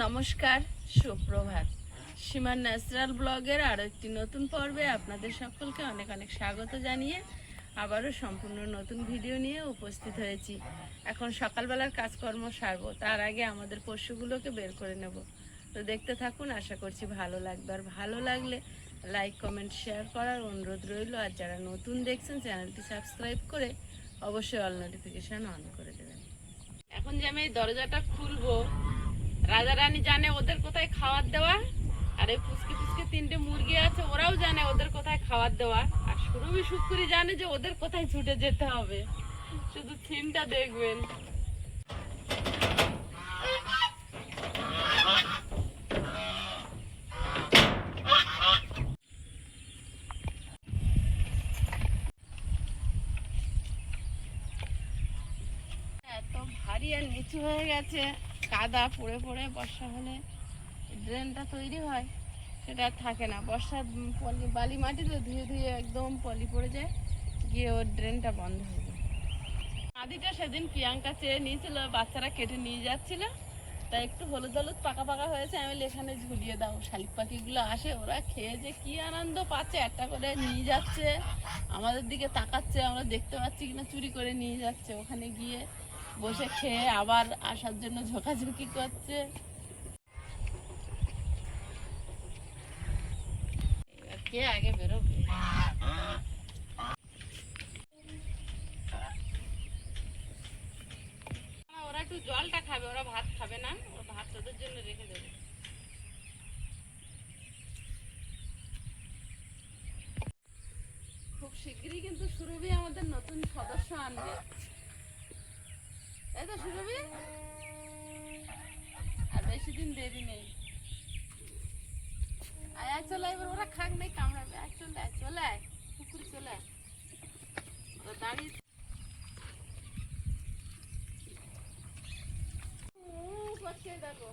নমস্কার, সুপ্রভাত। সীমার ন্যাচারাল ব্লগের আরও একটি নতুন পর্বে আপনাদের সকলকে অনেক অনেক স্বাগত জানিয়ে আবারও সম্পূর্ণ নতুন ভিডিও নিয়ে উপস্থিত হয়েছি। এখন সকালবেলার কাজকর্ম সারবো, তার আগে আমাদের পশুগুলোকে বের করে নেব। তো দেখতে থাকুন, আশা করছি ভালো লাগবে। আর ভালো লাগলে লাইক, কমেন্ট, শেয়ার করার অনুরোধ রইল। আর যারা নতুন দেখছেন চ্যানেলটি সাবস্ক্রাইব করে অবশ্যই অল নোটিফিকেশান অন করে দেবেন। এখন যে আমি এই দরজাটা খুলবো, রাজা রানী জানে ওদের কোথায় খাবার দেওয়া, আর এই ফুসকে ফুসকে তিনটে মুরগি আছে, ওরাও জানে ওদের কোথায় খাবার দেওয়া। আর সুরভি শুক্কুরি জানে যে ওদের কোথায় ছুটে যেতে হবে। শুধু থিমটা দেখবেন। এত ভারী আর নিচু হয়ে গেছে, কাদা পড়ে পড়ে বর্ষা হলে ড্রেনটা তৈরি হয়, সেটা আর থাকে না। বর্ষার পলি বালি মাটিতে ধুয়ে ধুয়ে একদম পলি পড়ে যায়, গিয়ে ওর ড্রেনটা বন্ধ হয়ে যায়। আদিটা সেদিন প্রিয়াঙ্কা চেয়ে নিয়েছিল, বাচ্চারা কেটে নিয়ে যাচ্ছিল, তাই একটু হলুদ হলুদ পাকা পাকা হয়েছে, আমি এখানে ঝুলিয়ে দাও। শালিক পাখিগুলো আসে, ওরা খেয়ে যে কি আনন্দ পাচ্ছে, একটা করে নিয়ে যাচ্ছে, আমাদের দিকে তাকাচ্ছে, আমরা দেখতে পাচ্ছি কিনা, চুরি করে নিয়ে যাচ্ছে। ওখানে গিয়ে বসে খেয়ে আবার আসার জন্য ঝোঁকাঝুঁকি করছে। কে আগে বেরোবে? ওরা একটু জলটা খাবে, ওরা ভাত খাবে না, ওরা ভাত ওদের জন্য রেখে দেবে। খুব শিগগিরই কিন্তু সুরভি আমাদের নতুন সদস্য আনবে, তাই তো সুরভি? আর বেশি দিন দেরি নেই। আয় চলে, এবার ওরা খাক নেই, কামড়াবে। আয় চলে আয়, চলে আয়, কুকুর চলে আয়। ও দাঁড়িয়ে করছে, দেখো।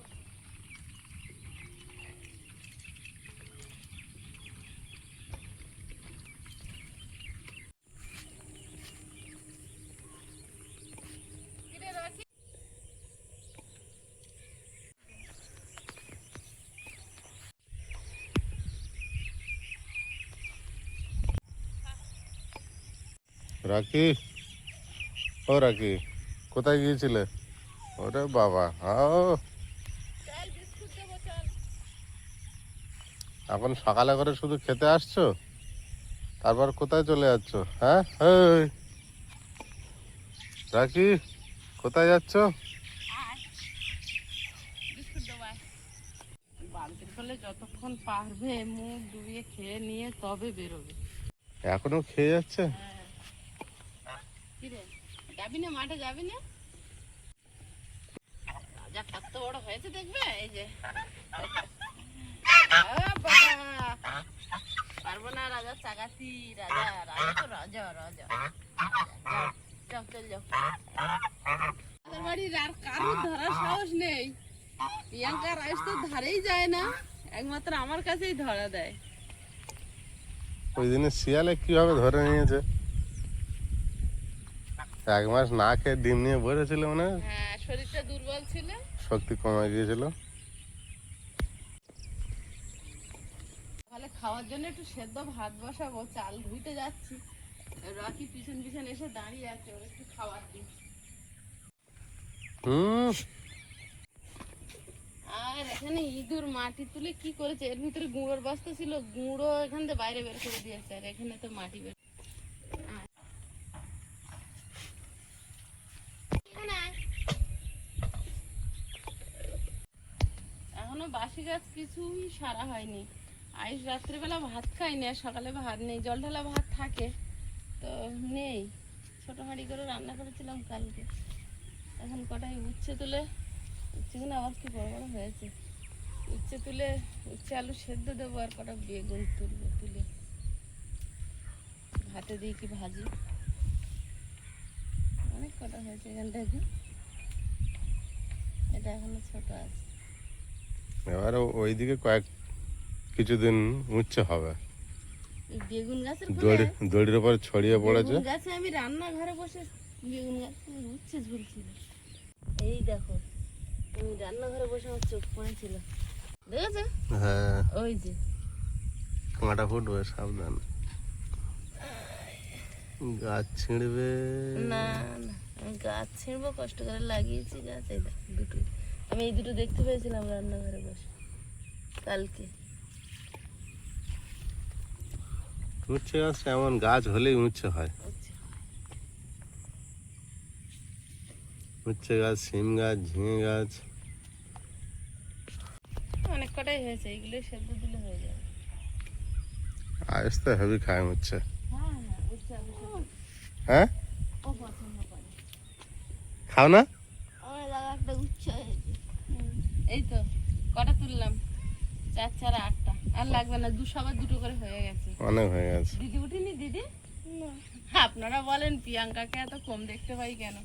রাকি, ও রাকি, কোথায় গিয়েছিলে? ওরে বাবা, এখন সকালে করে শুধু খেতে আসছো, তারপর কোথায় চলে যাচ্ছ? হ্যাঁ, এই রাকি, কোথায় যাচ্ছ? বালতির ফলে যতক্ষণ পারবে মুখ ডুবিয়ে খেয়ে নিয়ে তবে বেরোবে। এখনো খেয়ে যাচ্ছে? কিরে, যাবি না মাঠে? যাবি না? রাজা কত বড় হয়েছে দেখবে, এই যে। পারবো না, রাজা চাগাতি। রাজা, রাজা তো রাজা, রাজা। যাও, চল যাও। আমাদের বাড়ির আর কারোর ধরার সাহস নেই। প্রিয়াঙ্কা রাইস তো ধারেই যায় না, একমাত্র আমার কাছেই ধরা দেয়। ওই দিনে শিয়ালে কিভাবে ধরে নিয়েছে? 1 মাস না খেয়ে ডিম নিয়ে বসেছিল, মানে হ্যাঁ, শরীরটা দুর্বল ছিল, শক্তি কমে গিয়েছিল। তাহলে খাওয়ার জন্য একটু সেদ্ধ ভাত বসাবো, চাল ধুইতে যাচ্ছি। রাখি পিছন পিছন এসে দাঁড়িয়ে আছে, ওর একটু খাবার দিই। আর এখানে ইঁদুর মাটি তুলে কি করেছে, এর ভিতরে গুঁড়োর বস্তা ছিল, গুঁড়ো এখান থেকে বাইরে বের করে দিয়েছে, আর এখানে তো মাটি বের। এখনো বাসি গাছ কিছুই সারা হয়নি। আইস রাত্রিবেলা ভাত খাইনি, আর সকালে ভাত নেই, জল ঢালা ভাত থাকে তো নেই। ছোট হাঁড়ি করে রান্না করেছিলাম কালকে। এখন কটাই উচ্ছে তুলে, উচ্ছেগুলো আবার কি বড় বড় হয়েছে, উচ্ছে তুলে উচ্ছে আলু সেদ্ধ দেবো, আর কটা বেগুন তুলবো, তুলে ভাতে দিয়ে কি ভাজি। অনেক কটা হয়েছে এখানটাকে, এটা এখনো ছোট আছে। এবারে ওইদিকে কিছুদিন উচ্ছে হবে। বেগুন গাছের দড়ির উপর ছড়িয়ে পড়েছে। গাছে আমি রান্নাঘরে বসে বেগুন গাছে উচ্ছে ঝুলছিল। এই দেখো, আমি রান্নাঘরে বসে আমার চোখ পড়েছিল, দেখেছো? হ্যাঁ, ওই যে কাঁটা ফুটবে, সাবধান, গাছ ছিঁড়বে। না না, আমি গাছ ছিঁড়বো, কষ্ট করে লাগিয়েছি গাছ। এই দেখ দুটো, আমি এই দুটো দেখতে পেয়েছিলাম রান্নাঘরে বসে কালকে। উচ্ছে গাছ এমন গাছ হলেই উচ্ছে হয়। উচ্ছে গাছ, সিম গাছ, ঝিঙে গাছ। অনেক কটাই হয়েছে, এইগুলো সেদ্ধ দিলে হয়ে যাবে। আয়স তো হেভি খায় উচ্ছে। হ্যাঁ হ্যাঁ, উচ্ছে আমি সেদ্ধ, হ্যাঁ, ও পছন্দ করে। খাও না? আমার দাদা একটা উচ্ছে হয়েছে। এই তো কটা তুললাম, 4 4 8টা। আর লাগবে না, সবার দুটো করে হয়ে গেছে। অনেক হয়ে গেছে। দিদি উঠিনি? দিদি আপনারা বলেন প্রিয়াঙ্কাকে এত কম দেখতে পাই কেন?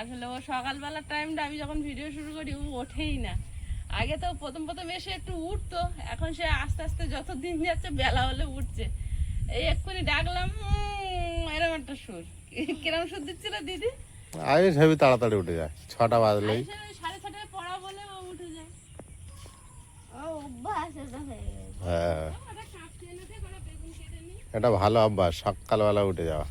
আসলে ও সকালবেলার টাইমটা আমি যখন ভিডিও শুরু করি ও ওঠেই না। আগে তো প্রথম প্রথম এসে একটু উঠতো, এখন সে আস্তে আস্তে যত দিন যাচ্ছে বেলা হলে উঠছে। এই এক্ষুনি ডাকলাম, এরকম একটা সুর। কিরম সুর দিচ্ছিল দিদি? আয়স হেভি তাড়াতাড়ি উঠে যায়, 6টা বাজলেই। 6:30 পড়া বলে ও উঠে যায়। ও অভ্যাস এটা হয়ে গেছে। হ্যাঁ, ওটা কাটতে এনে দে, ওটা বেগুন কেটে নি। এটা ভালো অভ্যাস, সকালবেলা উঠে যাওয়া।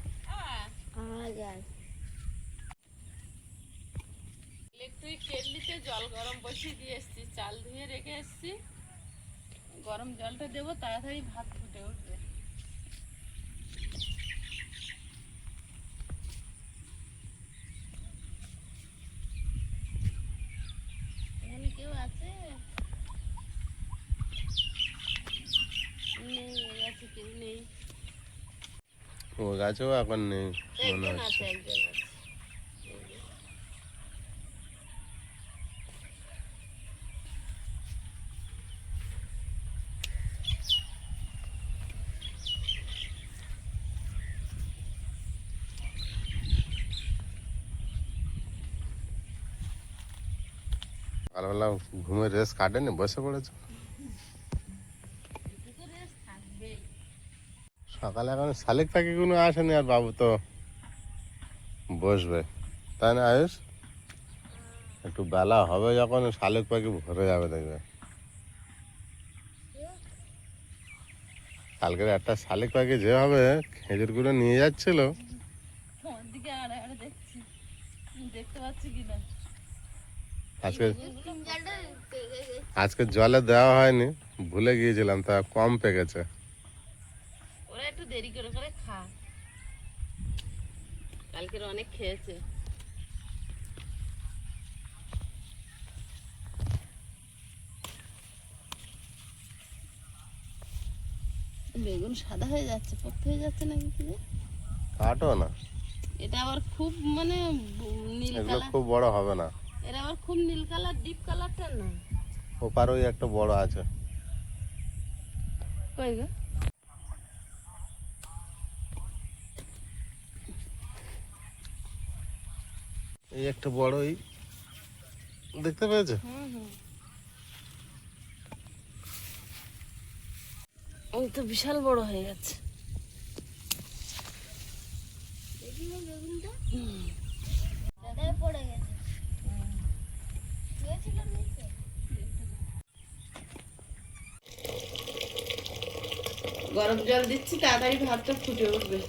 ইলেকট্রিক কেটলিতে জল গরম বসিয়ে দিয়ে এসছি, চাল ধুয়ে রেখে এসছি। গরম জলটা দেবো, তাড়াতাড়ি ভাত ফুটে উঠবে। এখানে কেউ আছে? নেই, ওই আছে, কেউ নেই। ও গাছেও এখন নেই মনে একজন হচ্ছে। আছে, একজন আছে। সকালবেলা ঘুমের রেস কাটেনি, বসে পড়েছে। একটু তো রেস্ট থাকবেই। সকালে এখন শালিক পাখি কোনো আসেনি, আর বাবু তো বসবে, তাই না আয়ুষ? একটু বেলা হবে যখন শালিক পাখি ভরে যাবে, দেখবে। কালকের একটা শালিক পাখি যেভাবে খেজুরগুলো নিয়ে যাচ্ছিল, তোমার দিকে আড়ে আড়ে দেখছি, দেখতে পাচ্ছি কিনা। আজকে আজকে জলে দেওয়া হয়নি, ভুলে গিয়েছিলাম, তা কম পেকেছে। ওরা একটু দেরি করে করে খা, কালকের অনেক খেয়েছে। বেগুন সাদা হয়ে যাচ্ছে, পোক্ত হয়ে যাচ্ছে নাকি কি? কাটো না, এটা আবার খুব মানে নীল এগুলো কালার। খুব বড় হবে না। এটা আবার খুব নীল কালার, ডিপ কালারটা না। ওপার ওই একটা বড় আছে। কই গো? এই একটা বড়ই দেখতে পেয়েছে। ওই তো বিশাল বড় হয়ে গেছে। গরম জল দিচ্ছি, তাড়াতাড়ি ভাতটা ফুটে উঠবে।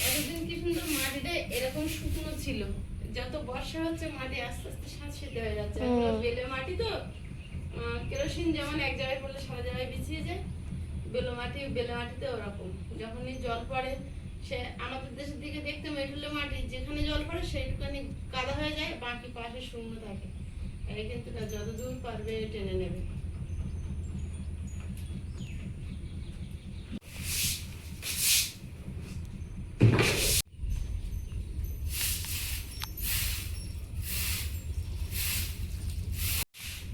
এতদিন কি সুন্দর মাটিটা এরকম শুকনো ছিল, যত বর্ষা হচ্ছে মাটি আস্তে আস্তে স্যাঁতসেঁতে হয়ে যাচ্ছে। এগুলো বেলে মাটি তো, কেরোসিন যেমন এক জায়গায় পড়লে সারা জায়গায় বিছিয়ে যায়, বেলে মাটিতে ওরকম। যখনই জল পড়ে, সে আমাদের দেশের দিকে দেখতাম এঁটুলে মাটি, যেখানে জল পড়ে সেইটুখানি কাদা হয়ে যায়, বাকি পাশে শূন্য থাকে। এই কিন্তু যতদূর পারবে টেনে নেবে।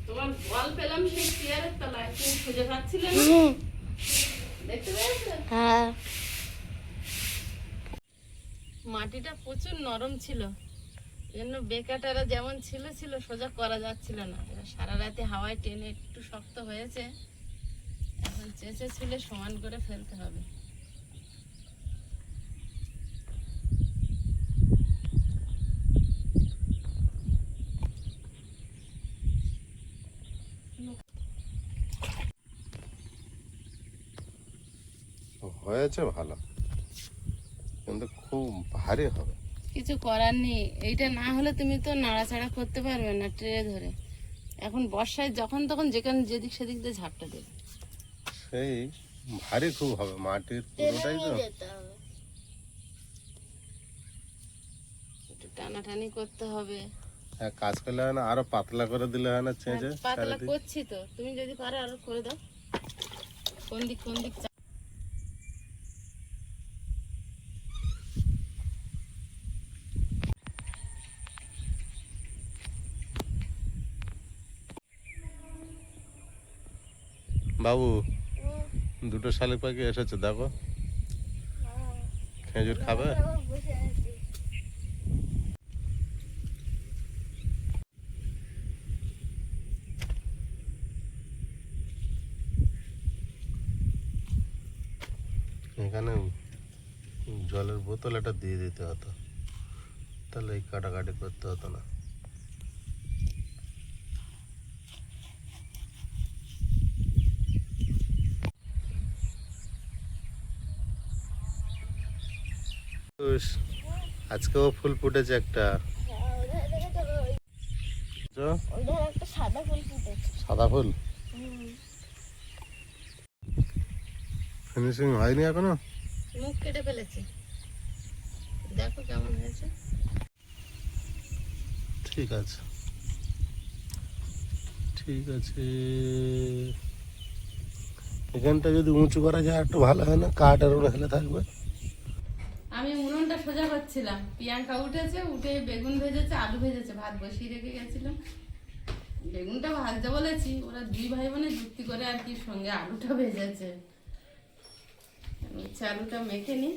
তোমার বল পেলাম সেই চেয়ারের তলায়, তুমি খুঁজে পাচ্ছিলে না? দেখতে পেয়েছো? হ্যাঁ মাটিটা প্রচুর নরম ছিল, জন্য বেকাটারা যেমন ছিল ছিল সোজা করা যাচ্ছিল না। এবার সারা রাতে হাওয়ায় টেনে একটু শক্ত হয়েছে, এখন চেঁচে ছুলে সমান করে ফেলতে হবে। হয়েছে ভালো, কিন্তু খুব ভারী হবে। কিছু করার নেই, এইটা না হলে তুমি তো নাড়াচাড়া করতে পারবে না ট্রে ধরে। এখন বর্ষায় যখন তখন যেখানে যেদিক সেদিক দিয়ে ঝাপটা দেবে। সেই ভারী খুব হবে, মাটির পুরোটাই তো। যেতে হবে। একটু টানাটানি করতে হবে। হ্যাঁ, কাজ করলে হয় না, আরো পাতলা করে দিলে হয় না চেঁচে পাতলা চারিদিক? করছি তো, তুমি যদি পারো আরো করে দাও। কোন দিক বাবু, দুটো শালিক পাখি এসেছে, দেখো খেজুর খাবে। বসে আছি। এখানে জলের বোতল একটা দিয়ে দিতে হতো, তাহলে এই কাটাকাটি করতে হতো না। উস, আজকেও ফুল ফুটেছে একটা। ওইধারে দেখেছো? ওইধারে একটা সাদা ফুল ফুটেছে। সাদা ফুল ফিনিশিং হয়নি এখনো। মুখ কেটে ফেলেছে, দেখো কেমন হয়েছে। ঠিক আছে, ঠিক আছে। এখানটা যদি উঁচু করা যায় একটু ভালো হয় না, কাঠ আর ওরা হেলে থাকবে। আমি উনুনটা সোজা করছিলাম, প্রিয়াঙ্কা উঠেছে, উঠে বেগুন ভেজেছে, আলু ভেজেছে, ভাত বসিয়ে রেখে গেছিলাম। বেগুনটা ভাজতে বলেছি, ওরা দুই ভাই বোনে যুক্তি করে আর কি সঙ্গে আলুটা ভেজেছে। হচ্ছে আলুটা মেখে নি।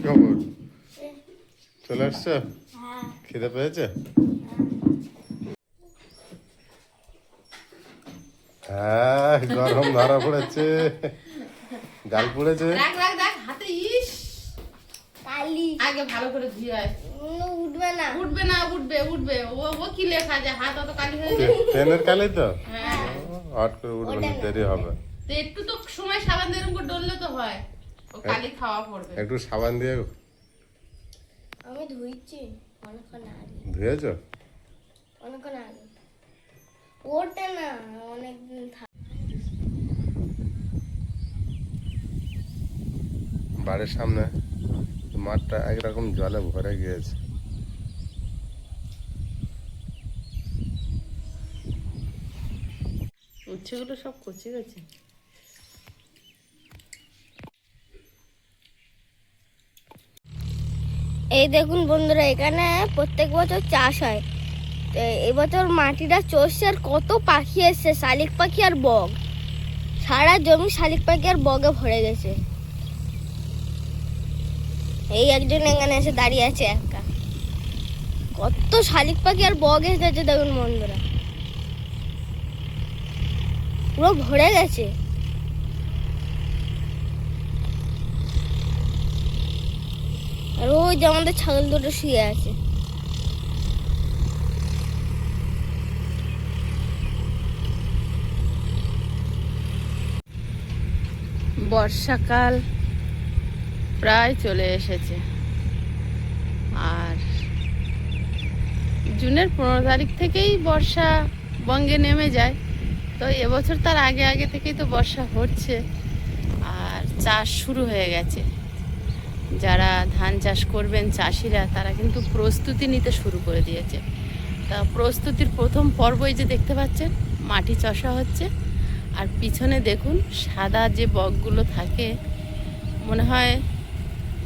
খবর চলে আসছো? হ্যাঁ খিদে পেয়েছে? হ্যাঁ, গরম ধরা পড়েছে, গাল পড়েছে। রাখ রাখ রাখ হাতে, ইস কালি আগে ভালো করে ধুয়ে আয়। উঠবে না। উঠবে না, উঠবে উঠবে। ও কি লেখা যায়, হাত অত কালি হয়ে যায়। পেনের কালি তো, হ্যাঁ, হট করে উঠবে না, দেরি হবে। তো একটু তো সময় সাবান দিয়ে এরকম করে ডললে তো হয়, ও কালি খাওয়া পড়বে। একটু সাবান দিয়ে আমি ধুইছি অনেকক্ষণ আগে। ধুয়েছো? অনেকক্ষণ আগে ওঠে না, অনেকদিন বাড়ির সামনে মাঠটা একরকম জলে ভরে গিয়েছে। উচ্ছেগুলো সব কচি গেছে। এই দেখুন বন্ধুরা, এখানে প্রত্যেক বছর চাষ হয়। তো এবছর মাটিটা চষছে, আর কত পাখি এসছে, শালিক পাখি আর বগ। সারা জমি শালিক পাখি আর বগে ভরে গেছে। এই একজন এখানে এসে দাঁড়িয়ে আছে একা। কত শালিক পাখি আর বগ এসেছে দেখুন বন্ধুরা, পুরো ভরে গেছে। আর ওই যে আমাদের ছাগল দুটো শুয়ে আছে। বর্ষাকাল প্রায় চলে এসেছে, আর জুনের 15 তারিখ থেকেই বর্ষা বঙ্গে নেমে যায়। তো এবছর তার আগে আগে থেকেই তো বর্ষা হচ্ছে, আর চাষ শুরু হয়ে গেছে। যারা ধান চাষ করবেন চাষিরা, তারা কিন্তু প্রস্তুতি নিতে শুরু করে দিয়েছে। তা প্রস্তুতির প্রথম পর্বই যে দেখতে পাচ্ছেন, মাটি চষা হচ্ছে। আর পিছনে দেখুন সাদা যে বকগুলো থাকে, মনে হয়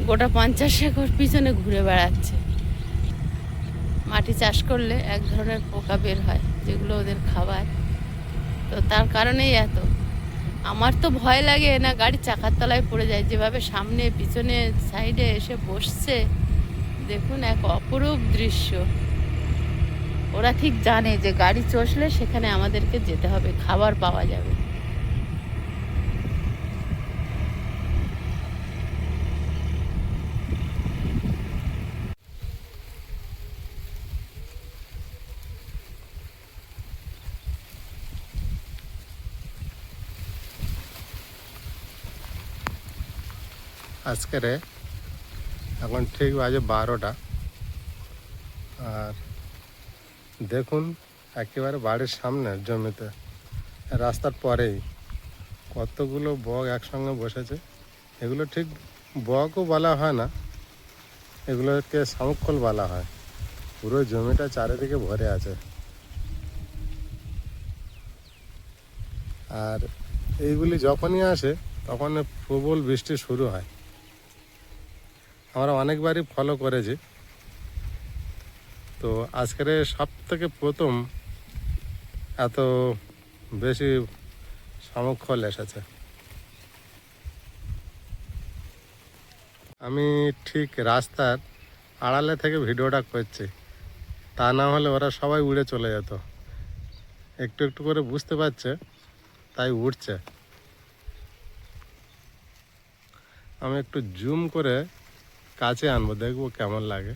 গোটা 50 একর পিছনে ঘুরে বেড়াচ্ছে। মাটি চাষ করলে এক ধরনের পোকা বের হয়, যেগুলো ওদের খাবার। তো তার কারণেই এত। আমার তো ভয় লাগে না গাড়ির চাকার তলায় পড়ে যায়, যেভাবে সামনে পিছনে সাইডে এসে বসছে। দেখুন, এক অপরূপ দৃশ্য। ওরা ঠিক জানে যে গাড়ি চষলে সেখানে আমাদেরকে যেতে হবে, খাবার পাওয়া যাবে। আজকের এখন ঠিক বাজে 12টা। আর দেখুন, একেবারে বাড়ির সামনে জমিতে রাস্তার পরেই কতগুলো বক একসঙ্গে বসেছে। এগুলো ঠিক বকও বলা হয় না, এগুলোকে শামুকখোল বলা হয়। পুরো জমিটা চারিদিকে ভরে আছে। আর এইগুলি যখনই আসে তখন প্রবল বৃষ্টি শুরু হয়। আমরা অনেকবারই ফলো করেছি, তো আজকের সব থেকে প্রথম এত বেশি শামুকখোল এসেছে। আমি ঠিক রাস্তার আড়ালে থেকে ভিডিওটা করছি, তা না হলে ওরা সবাই উড়ে চলে যেত। একটু একটু করে বুঝতে পারছে, তাই উঠছে। আমি একটু জুম করে কাছে আনবো, দেখবো কেমন লাগে।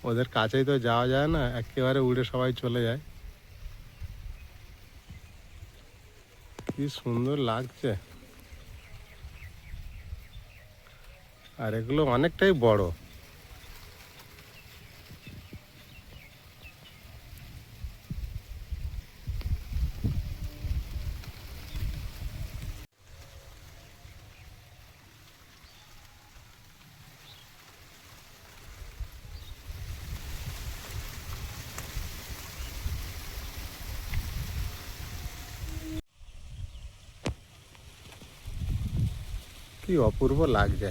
ওদের কাছেই তো যাওয়া যায় না, একেবারে উড়ে সবাই চলে যায়। কি সুন্দর লাগছে। আর এগুলো অনেকটাই বড়। কি অপূর্ব লাগছে।